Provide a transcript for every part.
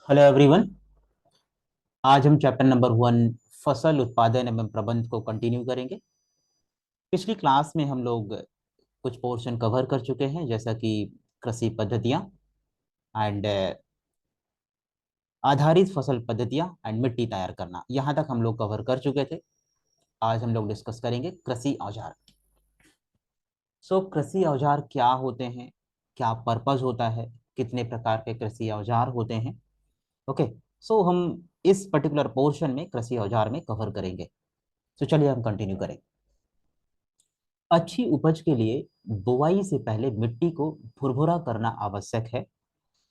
Hello everyone. आज हम chapter number 1 फसल उत्पादन एवं प्रबंध को कंटिन्यू करेंगे। पिछली क्लास में हम लोग कुछ पोर्शन कवर कर चुके हैं, जैसा कि कृषि पद्धतियाँ एंड आधारित फसल पद्धतियाँ एंड मिट्टी तैयार करना, यहाँ तक हम लोग कवर कर चुके थे। आज हम लोग डिस्कस करेंगे कृषि औजार। कृषि औजार क्या होते हैं, क्या पर्पस होता है, कितने प्रकार के कृषि औजार होते हैं। ओके। हम इस पर्टिकुलर पोर्शन में कृषि औजार में कवर करेंगे। चलिए हम कंटिन्यू करें। अच्छी उपज के लिए बुवाई से पहले मिट्टी को भुरभुरा करना आवश्यक है।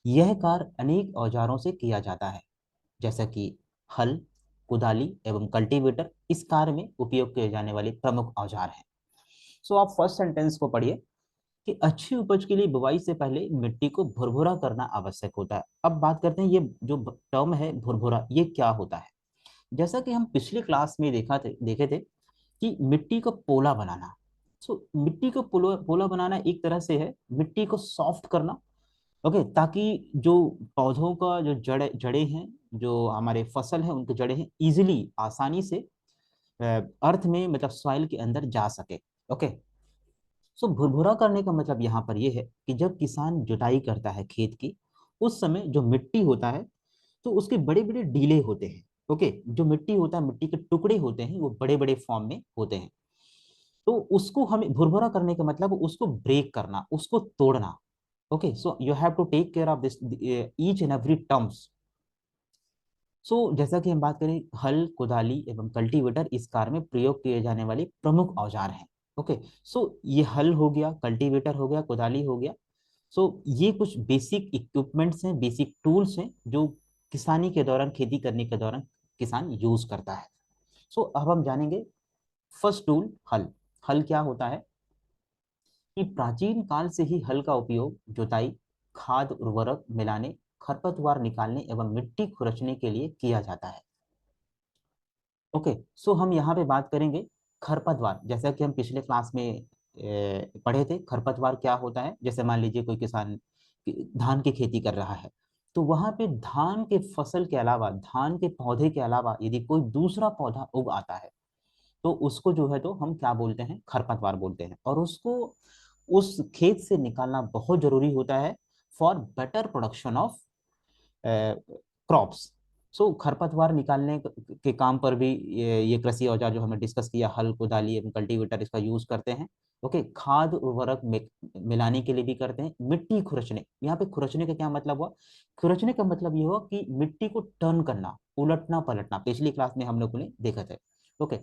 यह कार्य अनेक औजारों से किया जाता है, जैसा कि हल, कुदाली एवं कल्टीवेटर इस कार्य में उपयोग किए जाने वाले प्रमुख औजार हैं। आप फर्स्ट सेंटेंस को पढ़िए कि अच्छी उपज के लिए बुवाई से पहले मिट्टी को भुरभुरा करना आवश्यक होता है। अब बात करते हैं, ये जो टर्म है भुरभुरा, ये क्या होता है। जैसा कि हम पिछली क्लास में देखे थे कि मिट्टी को पोला बनाना। मिट्टी को पोला पोला बनाना एक तरह से है मिट्टी को सॉफ्ट करना। ओके, ताकि जो पौधों का जो जड़े हैं, जो हमारे फसल है उनके जड़े हैं, इजीली आसानी से अर्थ में मतलब सॉइल के अंदर जा सके। ओके। भुरभुरा करने का मतलब यहाँ पर यह है कि जब किसान जुताई करता है खेत की, उस समय जो मिट्टी होता है तो उसके बड़े बड़े डीले होते हैं। ओके, जो मिट्टी होता है, मिट्टी के टुकड़े होते हैं, वो बड़े बड़े फॉर्म में होते हैं। तो उसको हमें भुरभुरा करने का मतलब उसको ब्रेक करना, उसको तोड़ना। Okay, so you have to take care of this each and every terms. जैसा कि हम बात करें, हल, कुदाली एवं कल्टीवेटर इस कार्य में प्रयोग किए जाने वाले प्रमुख औजार हैं। ओके। ये हल हो गया, कल्टीवेटर हो गया, कुदाली हो गया। ये कुछ बेसिक इक्विपमेंट्स हैं, बेसिक टूल्स हैं जो किसानी के दौरान, खेती करने के दौरान किसान यूज करता है। अब हम जानेंगे फर्स्ट टूल, हल। हल क्या होता है कि प्राचीन काल से ही हल का उपयोग जुताई, खाद उर्वरक मिलाने, खरपतवार निकालने एवं मिट्टी खुरचने के लिए किया जाता है। ओके। हम यहाँ पे बात करेंगे खरपतवार। जैसा कि हम पिछले क्लास में पढ़े थे, खरपतवार क्या होता है। जैसे मान लीजिए कोई किसान धान की खेती कर रहा है, तो वहां पे धान के फसल के अलावा, धान के पौधे के अलावा यदि कोई दूसरा पौधा उग आता है, तो उसको जो है तो हम क्या बोलते हैं, खरपतवार बोलते हैं। और उसको उस खेत से निकालना बहुत जरूरी होता है for better production of crops. खरपतवार निकालने के काम पर भी ये कृषि औजार जो हमने डिस्कस किया, हल, कुदाली एवं कल्टीवेटर, इसका यूज करते हैं। ओके, खाद उर्वरक मिलाने के लिए भी करते हैं। मिट्टी खुरचने, यहाँ पे खुरचने का क्या मतलब हुआ, खुरचने का मतलब ये हुआ कि मिट्टी को टर्न करना, उलटना पलटना। पिछली क्लास में हम लोगों ने देखा था। ओके।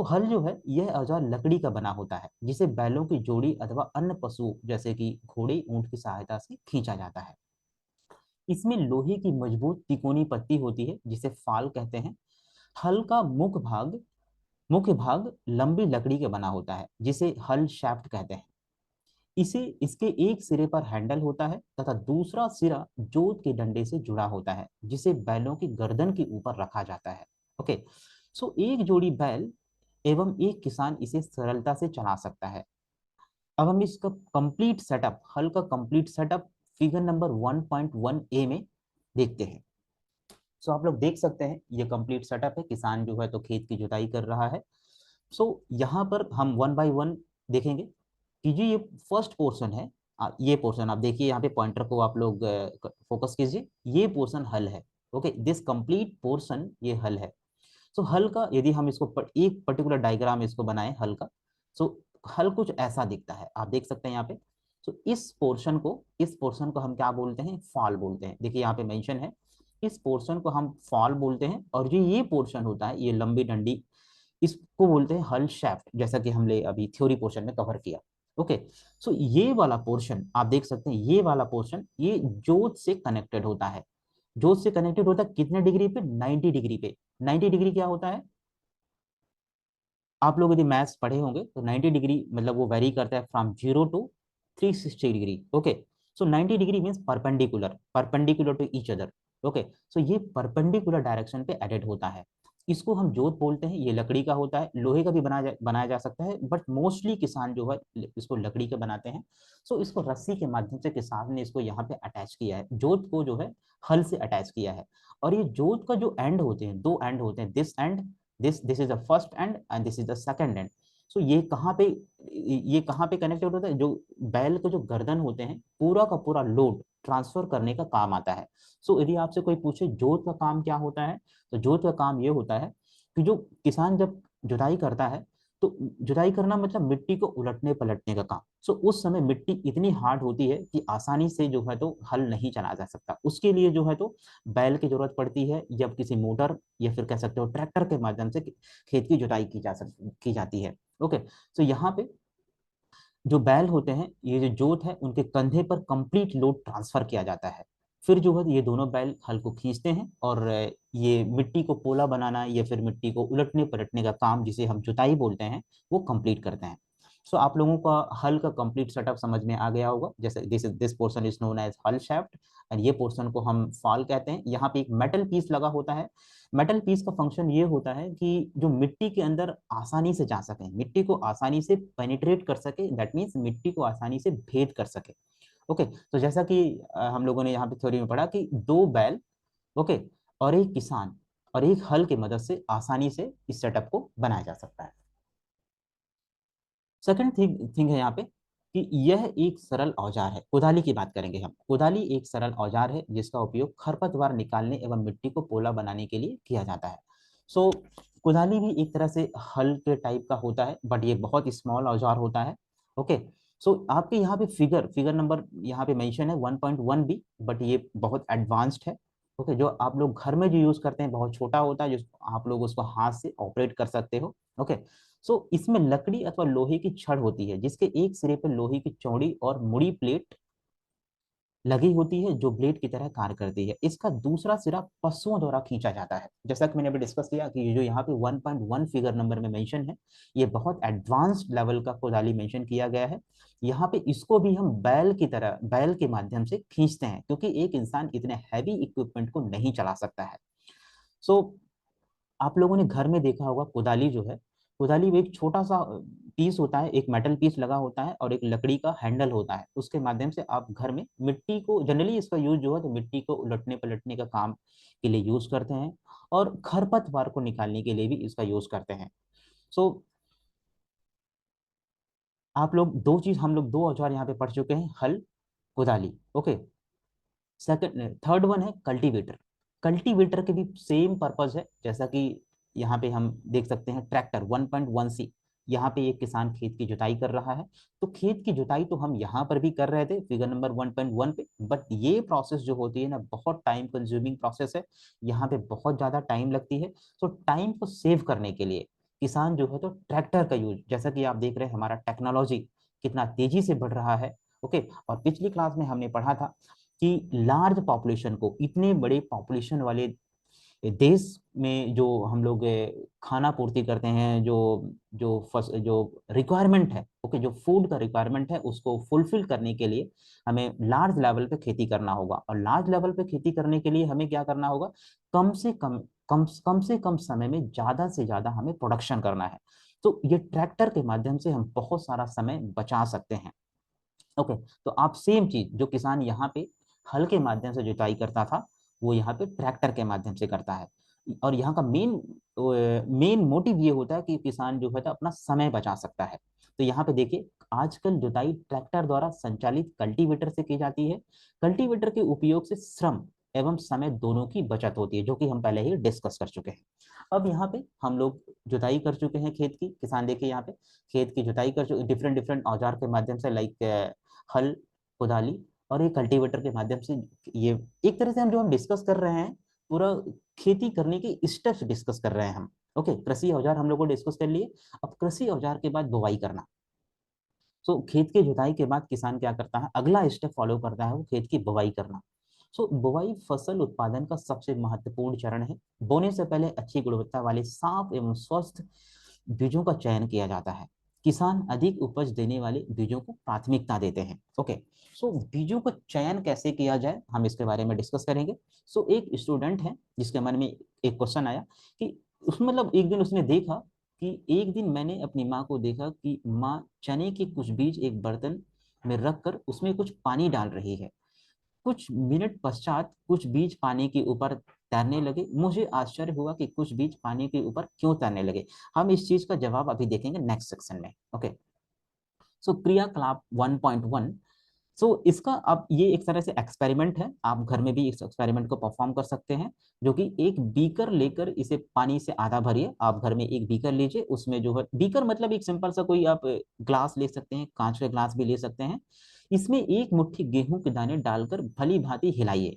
हल जो है यह औजार लकड़ी का बना होता है, जिसे बैलों की जोड़ी अथवा अन्य पशु जैसे कि घोड़े, ऊंट की सहायता से खींचा जाता है। इसमें लोहे की मजबूत तिकोनी पत्ती होती है, जिसे फाल कहते हैं। हल का मुख्य भाग लंबी लकड़ी के बना होता है, जिसे हल शाफ्ट कहते हैं। इसे इसके एक सिरे पर हैंडल होता है तथा दूसरा सिरा जोत के डंडे से जुड़ा होता है, जिसे बैलों की गर्दन के ऊपर रखा जाता है। ओके। एक जोड़ी बैल एवं एक किसान इसे सरलता से चला सकता है। अब हम इसका कंप्लीट सेटअप, हल का कंप्लीट सेटअप फिगर नंबर 1.1 ए में देखते हैं। आप लोग देख सकते हैं ये कंप्लीट सेटअप है। किसान जो है तो खेत की जुताई कर रहा है। यहाँ पर हम वन बाय वन देखेंगे कि जो ये फर्स्ट पोर्शन है, ये पोर्शन आप देखिए, यहाँ पे पॉइंटर को आप लोग फोकस कीजिए, ये पोर्शन हल है। ओके, दिस कंप्लीट पोर्शन ये हल है। हल का यदि हम इसको एक पर्टिकुलर डायग्राम इसको बनाएं हल का, सो हल कुछ ऐसा दिखता है, आप देख सकते हैं यहाँ पे। इस पोर्शन को हम क्या बोलते हैं, फॉल बोलते हैं। देखिए यहाँ पे मेंशन है, इस पोर्शन को हम फॉल बोलते हैं। और जो ये पोर्शन होता है, ये लंबी डंडी, इसको बोलते हैं हल शाफ्ट, जैसा कि हमने अभी थ्योरी पोर्शन में कवर किया। ओके। ये वाला पोर्शन आप देख सकते हैं, ये वाला पोर्शन ये जोत से कनेक्टेड होता है। जोत से कनेक्टेड होता है कितने डिग्री पे, 90 डिग्री पे। 90 डिग्री क्या होता है, आप लोग यदि मैथ्स पढ़े होंगे तो 90 डिग्री मतलब वो वेरी करता है from 0 to 360 degree. Okay. 90 degree means perpendicular, perpendicular to each other. Okay. ये परपेंडिकुलर डायरेक्शन पे एडेड होता है। इसको हम जोत बोलते हैं। ये लकड़ी का होता है, लोहे का भी बनाया जा सकता है, बट मोस्टली किसान जो है इसको लकड़ी का बनाते हैं। सो इसको रस्सी के माध्यम से किसान ने इसको यहाँ पे अटैच किया है, जोत को जो है हल से अटैच किया है। और ये जोत का जो एंड होते हैं, दो एंड होते हैं, this end, this is the first end and this is the second end. So ये कहाँ पे कनेक्टेड होता है, जो बैल के जो गर्दन होते हैं, पूरा का पूरा लोड ट्रांसफर करने का काम आता है। सो यदि आपसे कोई पूछे जोत का काम क्या होता है, तो जोत का काम ये होता है कि जो किसान जब जुताई करता है, तो जुताई करना मतलब मिट्टी को उलटने पलटने का काम। सो उस समय मिट्टी इतनी हार्ड होती है कि आसानी से जो है तो हल नहीं चला जा सकता, उसके लिए जो है तो बैल की जरूरत पड़ती है, या किसी मोटर या फिर कह सकते हो ट्रैक्टर के माध्यम से खेत की जुताई की जाती है। ओके। तो यहाँ पे जो बैल होते हैं, ये जो जोत है, उनके कंधे पर कंप्लीट लोड ट्रांसफर किया जाता है। फिर जो है ये दोनों बैल हल को खींचते हैं, और ये मिट्टी को पोला बनाना या फिर मिट्टी को उलटने पलटने का काम, जिसे हम जुताई बोलते हैं, वो कंप्लीट करते हैं। सो आप लोगों का हल का कंप्लीट सेटअप समझ में आ गया होगा। जैसे this portion is known as hull shaft, and ये पोर्शन को हम फाल कहते हैं। यहाँ पे एक मेटल पीस लगा होता है। मेटल पीस का फंक्शन ये होता है कि जो मिट्टी के अंदर आसानी से जा सके, मिट्टी को आसानी से पेनिट्रेट कर सके, दैट मीन्स मिट्टी को आसानी से भेद कर सके। ओके। तो जैसा कि हम लोगों ने यहाँ पे थ्योरी में पढ़ा कि दो बैल, ओके, और एक किसान और एक हल की मदद से आसानी से इस सेटअप को बनाया जा सकता है। सेकंड थिंग है यहाँ पे कि यह एक सरल औजार है। कुदाली की बात करेंगे हम। कुदाली एक सरल औजार है जिसका उपयोग खरपतवार निकालने एवं मिट्टी को पोला बनाने के लिए किया जाता है। सो कुदाली भी एक तरह से हल के टाइप का होता है, बट ये बहुत स्मॉल औजार होता है। ओके। सो आपके यहाँ पे फिगर नंबर यहाँ पे मेंशन है 1.1b, बट ये बहुत एडवांस्ड है। ओके। जो आप लोग घर में जो यूज करते हैं बहुत छोटा होता है, जो आप लोग उसको हाथ से ऑपरेट कर सकते हो। ओके। इसमें लकड़ी अथवा लोहे की छड़ होती है, जिसके एक सिरे पर लोहे की चौड़ी और मुड़ी प्लेट लगी होती है, जो ब्लेड की तरह कार्य करती है। इसका दूसरा सिरा पशुओं द्वारा खींचा जाता है। जैसा कि मैंने अभी डिस्कस किया कि ये जो यहाँ पे 1.1 फिगर नंबर में मेंशन है, ये बहुत एडवांस्ड लेवल का कुदाली मेंशन किया गया है। यहाँ पे इसको भी हम बैल की तरह, बैल के माध्यम से खींचते हैं, क्योंकि एक इंसान इतने हैवी इक्विपमेंट को नहीं चला सकता है। सो आप लोगों ने घर में देखा होगा कुदाली जो है, कुदाली में एक छोटा सा पीस होता है, एक मेटल पीस लगा होता है, और एक लकड़ी का हैंडल होता है। उसके माध्यम से आप घर में मिट्टी को, जनरली इसका यूज जो है तो मिट्टी को उलटने पलटने का काम के लिए यूज करते हैं, और खरपतवार को निकालने के लिए भी इसका यूज करते हैं। सो आप लोग दो चीज, हम लोग दो औजार यहाँ पे पढ़ चुके हैं, हल, कुदाली। ओके। सेकंड, थर्ड वन है कल्टीवेटर। कल्टीवेटर के भी सेम पर्पज है, जैसा कि यहाँ पे हम देख सकते हैं ट्रैक्टर 1.1c। यहाँ पे एक किसान खेत की जुताई कर रहा है। तो खेत की जुताई तो हम यहाँ पर भी कर रहे थे फिगर नंबर 1.1 पे, बट ये प्रोसेस जो होती है ना, बहुत टाइम कंज्यूमिंग प्रोसेस है। यहाँ पे बहुत ज्यादा टाइम लगती है। तो टाइम को सेव करने के लिए किसान जो है तो ट्रैक्टर का यूज, जैसा कि आप देख रहे हैं हमारा टेक्नोलॉजी कितना तेजी से बढ़ रहा है। ओके। और पिछली क्लास में हमने पढ़ा था कि लार्ज पॉपुलेशन को, इतने बड़े पॉपुलेशन वाले देश में जो हम लोग खाना पूर्ति करते हैं, जो रिक्वायरमेंट है, ओके, जो फूड का रिक्वायरमेंट है, उसको फुलफिल करने के लिए हमें लार्ज लेवल पे खेती करना होगा। और लार्ज लेवल पे खेती करने के लिए हमें क्या करना होगा, कम से कम समय में ज्यादा से ज्यादा हमें प्रोडक्शन करना है। तो ये ट्रैक्टर के माध्यम से हम बहुत सारा समय बचा सकते हैं। ओके। तो आप सेम चीज जो किसान यहाँ पे हल के माध्यम से जुताई करता था, वो यहाँ पे ट्रैक्टर के माध्यम से करता है। और यहाँ का मेन मोटिव ये होता है कि किसान जो है तो अपना समय बचा सकता है। तो यहाँ पे देखिए, आजकल जुताई ट्रैक्टर द्वारा संचालित कल्टीवेटर से की जाती है। कल्टीवेटर के उपयोग से श्रम एवं समय दोनों की बचत होती है, जो कि हम पहले ही डिस्कस कर चुके हैं। अब यहाँ पे हम लोग जुताई कर चुके हैं खेत की, किसान देखिए यहाँ पे खेत की जुताई कर चुके, डिफरेंट डिफरेंट औजार के माध्यम से, लाइक हल, कुदाली और एक कल्टीवेटर के माध्यम से। ये एक तरह से हम जो हम डिस्कस कर रहे हैं, पूरा खेती करने के स्टेप्स डिस्कस कर रहे हैं हम। ओके। कृषि औजार हम लोग को डिस्कस कर लिए। अब कृषि औजार के बाद बुवाई करना। खेत की जुताई के बाद किसान क्या करता है, अगला स्टेप फॉलो करता है, वो खेत की बुवाई करना। बुवाई फसल उत्पादन का सबसे महत्वपूर्ण चरण है। बोने से पहले अच्छी गुणवत्ता वाले साफ एवं स्वस्थ बीजों का चयन किया जाता है। किसान अधिक उपज देने वाले बीजों को प्राथमिकता देते हैं। ओके। बीजों का चयन कैसे किया जाए, हम इसके बारे में डिस्कस करेंगे। एक स्टूडेंट है जिसके मन में एक क्वेश्चन आया कि उसमें मतलब एक दिन उसने देखा कि एक दिन मैंने अपनी माँ को देखा कि माँ चने के कुछ बीज एक बर्तन में रख कर उसमें कुछ पानी डाल रही है। कुछ मिनट पश्चात कुछ बीज पानी के ऊपर तैरने लगे। मुझे आश्चर्य हुआ कि कुछ बीज पानी के ऊपर क्यों तैरने लगे। हम इस चीज का जवाब अभी देखेंगे नेक्स्ट सेक्शन में। ओके, सो क्रियाकलाप 1.1। सो इसका अब ये एक तरह से एक्सपेरिमेंट है, आप घर में भी इस एक्सपेरिमेंट को परफॉर्म कर सकते हैं, जो कि एक बीकर लेकर इसे पानी से आधा भरिए। आप घर में एक बीकर लीजिए, उसमें जो है बीकर मतलब एक सिंपल सा कोई आप ग्लास ले सकते हैं, कांच के ग्लास भी ले सकते हैं। इसमें एक मुट्ठी गेहूं के दाने डालकर भली भांति हिलाइए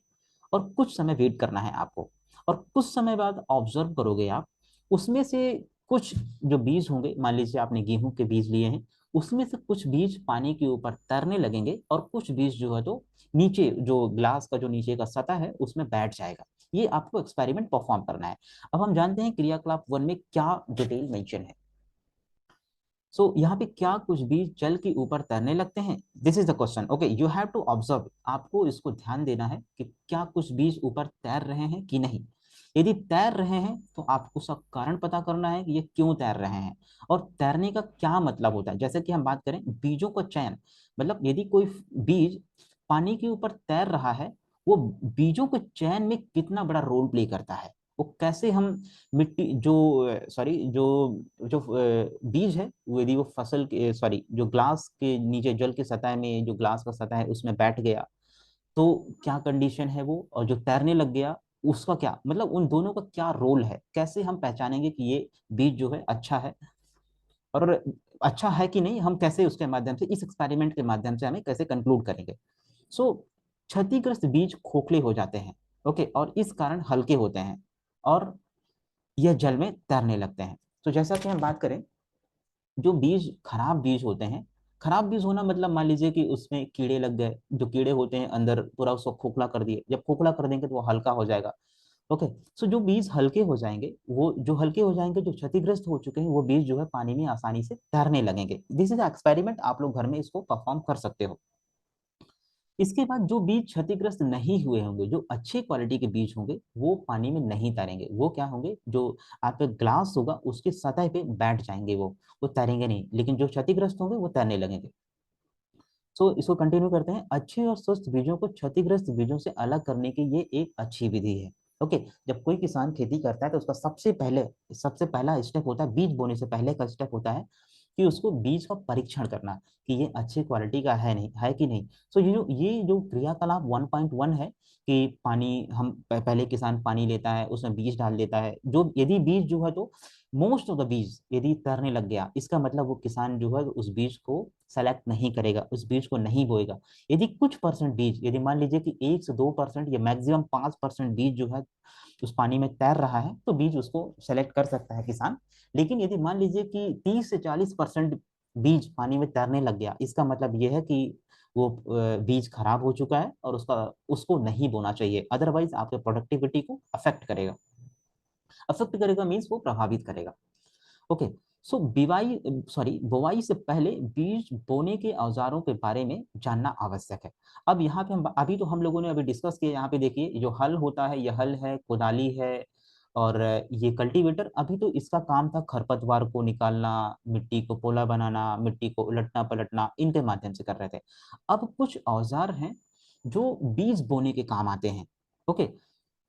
और कुछ समय वेट करना है आपको। और कुछ समय बाद ऑब्जर्व करोगे आप, उसमें से कुछ जो बीज होंगे, मान लीजिए आपने गेहूं के बीज लिए हैं, उसमें से कुछ बीज पानी के ऊपर तैरने लगेंगे और कुछ बीज जो है तो नीचे जो ग्लास का जो नीचे का सतह है उसमें बैठ जाएगा। ये आपको एक्सपेरिमेंट परफॉर्म करना है। अब हम जानते हैं क्रियाकलाप 1 में क्या डिटेल मेंशन है। सो यहाँ पे क्या कुछ बीज जल के ऊपर तैरने लगते हैं, this is the question. Okay, you have to observe, आपको इसको ध्यान देना है कि क्या कुछ बीज ऊपर तैर रहे हैं कि नहीं। यदि तैर रहे हैं तो आपको उसका कारण पता करना है कि ये क्यों तैर रहे हैं और तैरने का क्या मतलब होता है। जैसे कि हम बात करें बीजों का चयन, मतलब यदि कोई बीज पानी के ऊपर तैर रहा है, वो बीजों के चयन में कितना बड़ा रोल प्ले करता है। वो कैसे हम मिट्टी जो सॉरी जो जो बीज है वो यदि वो फसल के सॉरी जो ग्लास के नीचे जल के सतह में जो ग्लास का सतह है उसमें बैठ गया तो क्या कंडीशन है वो, और जो तैरने लग गया उसका क्या मतलब, उन दोनों का क्या रोल है, कैसे हम पहचानेंगे कि ये बीज जो है अच्छा है और अच्छा है कि नहीं, हम कैसे उसके माध्यम से इस एक्सपेरिमेंट के माध्यम से हमें कैसे कंक्लूड करेंगे। सो क्षतिग्रस्त बीज खोखले हो जाते हैं, ओके, और इस कारण हल्के होते हैं और यह जल में तैरने लगते हैं। तो जैसा कि हम बात करें, जो बीज खराब बीज होते हैं, खराब बीज होना मतलब मान लीजिए कि उसमें कीड़े लग गए, जो कीड़े होते हैं अंदर पूरा उसको खोखला कर दिए, जब खोखला कर देंगे तो वो हल्का हो जाएगा। ओके, सो जो बीज हल्के हो जाएंगे, वो जो हल्के हो जाएंगे जो क्षतिग्रस्त हो चुके हैं वो बीज जो है पानी में आसानी से तैरने लगेंगे। दिस इज एक्सपेरिमेंट, आप लोग घर में इसको परफॉर्म कर सकते हो। इसके बाद जो बीज क्षतिग्रस्त नहीं हुए होंगे, जो अच्छे क्वालिटी के बीज होंगे, वो पानी में नहीं तैरेंगे। वो क्या होंगे, जो आपका ग्लास होगा उसके सतह पे बैठ जाएंगे, वो तैरेंगे नहीं, लेकिन जो क्षतिग्रस्त होंगे वो तैरने लगेंगे। सो इसको कंटिन्यू करते हैं। अच्छे और स्वस्थ बीजों को क्षतिग्रस्त बीजों से अलग करने की ये एक अच्छी विधि है। ओके, जब कोई किसान खेती करता है तो उसका सबसे पहला स्टेप होता है, बीज बोने से पहले का स्टेप होता है कि उसको बीज का परीक्षण करना कि ये अच्छी क्वालिटी का है नहीं है कि नहीं। सो ये जो क्रियाकलाप 1.1 है कि पानी हम पहले किसान पानी लेता है, उसमें बीज डाल देता है, जो यदि बीज जो है तो मोस्ट ऑफ द बीज यदि तैरने लग गया, इसका मतलब वो किसान जो है उस बीज को सेलेक्ट नहीं करेगा, उस बीज को नहीं बोएगा। यदि कुछ परसेंट बीज, यदि मान लीजिए कि 1 से 2% या मैक्सिमम 5% बीज जो है उस पानी में तैर रहा है, तो बीज उसको सेलेक्ट कर सकता है किसान। लेकिन यदि मान लीजिए कि 30 से 40% बीज पानी में तैरने लग गया, इसका मतलब यह है कि वो बीज खराब हो चुका है और उसको नहीं बोना चाहिए, अदरवाइज आपके प्रोडक्टिविटी को अफेक्ट करेगा। अफेक्ट करेगा मीन्स वो प्रभावित करेगा। ओके, सो बुवाई से पहले बीज बोने के औजारों के बारे में जानना आवश्यक है। अब यहाँ पे हम अभी तो हम लोगों ने अभी डिस्कस किया, यहाँ पे देखिए जो हल होता है, यह हल है, कुदाली है और ये कल्टीवेटर। अभी तो इसका काम था खरपतवार को निकालना, मिट्टी को पोला बनाना, मिट्टी को उलटना पलटना, इनके माध्यम से कर रहे थे। अब कुछ औजार हैं जो बीज बोने के काम आते हैं। ओके,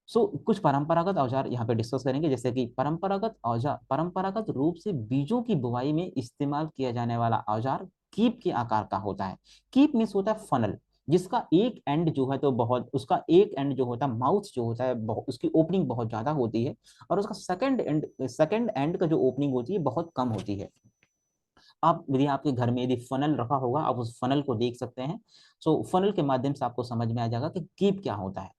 कुछ परंपरागत औजार यहाँ पे डिस्कस करेंगे, जैसे कि परंपरागत औजार, परंपरागत रूप से बीजों की बुवाई में इस्तेमाल किया जाने वाला औजार कीप के आकार का होता है। कीप मीन्स होता है फनल, जिसका एक एंड जो है तो बहुत, उसका एक एंड जो होता है, माउथ जो होता है, उसकी ओपनिंग बहुत ज्यादा होती है और उसका सेकंड एंड का जो ओपनिंग होती है बहुत कम होती है। आप यदि आपके घर में यदि फनल रखा होगा, आप उस फनल को देख सकते हैं। फनल के माध्यम से आपको समझ में आ जाएगा कि कीप क्या होता है।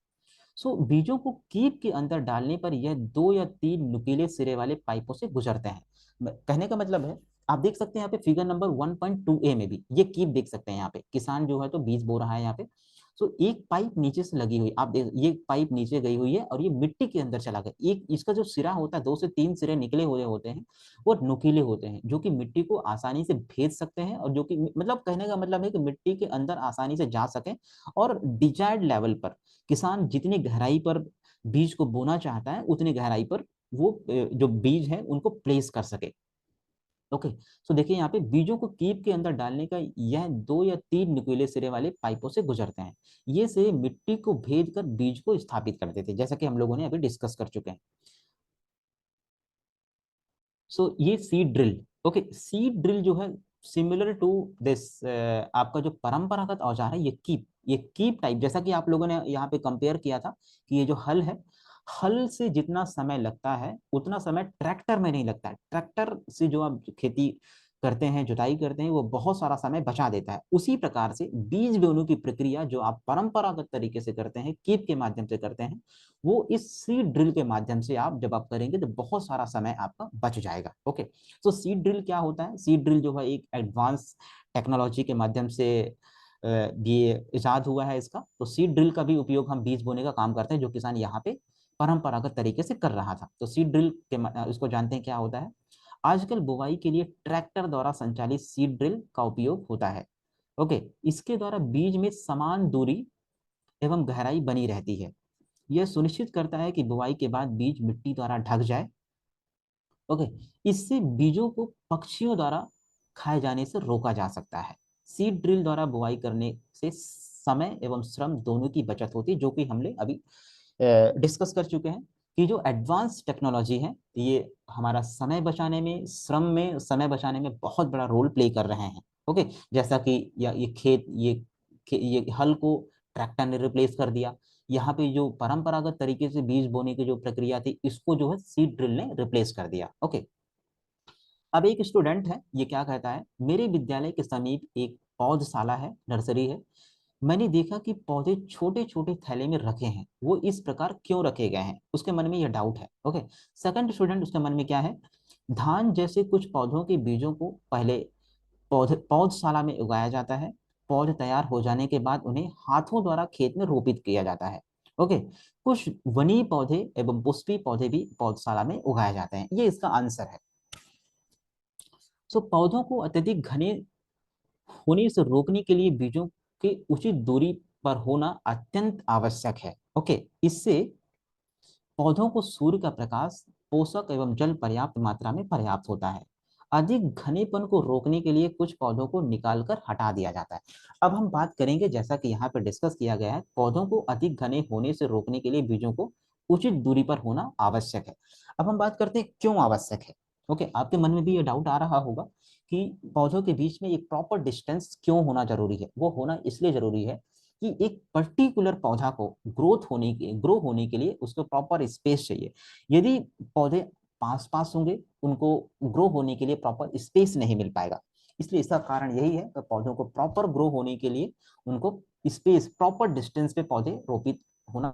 बीजों को कीप के अंदर डालने पर यह 2 या 3 नुकीले सिरे वाले पाइपों से गुजरते हैं। कहने का मतलब है, आप देख सकते हैं यहाँ पे फिगर नंबर 1.2a में भी ये कीप देख सकते हैं। यहाँ पे किसान जो है तो बीज बो रहा है यहाँ पे। एक पाइप नीचे से लगी हुई, आप देख, ये पाइप नीचे गई हुई है और ये मिट्टी के अंदर चला गया। एक इसका जो सिरा होता है, 2 से 3 सिरे निकले हुए होते हैं, वो नुकीले होते हैं, जो कि मिट्टी को आसानी से भेद सकते हैं और जो कि मतलब कहने का मतलब है कि मिट्टी के अंदर आसानी से जा सके और डिजायर्ड लेवल पर किसान जितनी गहराई पर बीज को बोना चाहता है उतनी गहराई पर वो जो बीज है उनको प्लेस कर सके। ओके, सो देखिए यहाँ पे बीजों को कीप के अंदर डालने का यह 2 या 3 नुकीले सिरे वाले पाइपों से गुजरते हैं। ये सिरे मिट्टी को भेद कर बीज को स्थापित कर देते हैं, जैसा कि हम लोगों ने अभी डिस्कस कर चुके हैं। सो ये seed drill, okay, seed drill जो है सिमिलर टू दिस, आपका जो परंपरागत औजार है ये कीप टाइप, जैसा कि आप लोगों ने यहाँ पे कंपेयर किया था कि ये जो हल है, हल से जितना समय लगता है उतना समय ट्रैक्टर में नहीं लगता है। ट्रैक्टर से जो आप खेती करते हैं, जुताई करते हैं, वो बहुत सारा समय बचा देता है। उसी प्रकार से बीज बोने की प्रक्रिया जो आप परंपरागत तरीके से करते हैं, कीप के माध्यम से करते हैं, वो इस सीड ड्रिल के माध्यम से आप जब आप करेंगे तो बहुत सारा समय आपका बच जाएगा। ओके, तो सीड ड्रिल क्या होता है? सीड ड्रिल जो है एक एडवांस टेक्नोलॉजी के माध्यम से ये इजाद हुआ है इसका। तो सीड ड्रिल का भी उपयोग हम बीज बोने का काम करते हैं, जो किसान यहाँ पे परंपरागत तरीके से कर रहा था। तो सीड ड्रिल के इसको जानते हैं क्या होता है। आजकल बुवाई के लिए ट्रैक्टर द्वारा संचालित सीड ड्रिल का उपयोग होता है। ओके, इसके द्वारा बीज में समान दूरी एवं गहराई बनी रहती है। यह सुनिश्चित करता है कि बुवाई के बाद बीज मिट्टी द्वारा ढक जाए। ओके, इससे बीजों को पक्षियों द्वारा खाए जाने से रोका जा सकता है। सीड ड्रिल द्वारा बुवाई करने से समय एवं श्रम दोनों की बचत होती है, जो कि हमने अभी डिस्कस कर चुके हैं कि जो एडवांस टेक्नोलॉजी है ये हमारा समय बचाने में, श्रम में समय बचाने में बहुत बड़ा रोल प्ले कर रहे हैं। ओके, जैसा कि या ये हल को ट्रैक्टर ने रिप्लेस कर दिया। यहाँ पे जो परंपरागत तरीके से बीज बोने की जो प्रक्रिया थी, इसको जो है सीड ड्रिल ने रिप्लेस कर दिया। ओके, अब एक स्टूडेंट है, ये क्या कहता है, मेरे विद्यालय के समीप एक पौधशाला है, नर्सरी है। मैंने देखा कि पौधे छोटे छोटे थैले में रखे हैं, वो इस प्रकार क्यों रखे गए हैं, उसके मन में यह डाउट है। ओके, सेकंड स्टूडेंट, उसके मन में क्या है, धान जैसे कुछ पौधों के बीजों को पहले पौधशाला में उगाया जाता है। पौध तैयार हो जाने के बाद उन्हें हाथों द्वारा खेत में रोपित किया जाता है। ओके, कुछ वनीय पौधे एवं पुष्पी पौधे भी पौधशाला में उगाए जाते हैं। ये इसका आंसर है। सो पौधों को अत्यधिक घने होने से रोकने के लिए बीजों के उचित दूरी पर होना अत्यंत आवश्यक है। ओके, इससे पौधों को सूर्य का प्रकाश, पोषक एवं जल पर्याप्त मात्रा में पर्याप्त होता है। अधिक घनेपन को रोकने के लिए कुछ पौधों को निकालकर हटा दिया जाता है। अब हम बात करेंगे, जैसा कि यहाँ पे डिस्कस किया गया है, पौधों को अधिक घने होने से रोकने के लिए बीजों को उचित दूरी पर होना आवश्यक है। अब हम बात करते हैं क्यों आवश्यक है। ओके, आपके मन में भी ये डाउट आ रहा होगा कि पौधों के बीच में एक प्रॉपर डिस्टेंस क्यों होना जरूरी है। वो होना इसलिए जरूरी है कि एक पर्टिकुलर पौधा को ग्रो होने के लिए उसको प्रॉपर स्पेस चाहिए। यदि पौधे पास पास होंगे, उनको ग्रो होने के लिए प्रॉपर स्पेस नहीं मिल पाएगा। इसलिए इसका कारण यही है कि पौधों को प्रॉपर ग्रो होने के लिए उनको स्पेस, प्रॉपर डिस्टेंस पे पौधे रोपित होना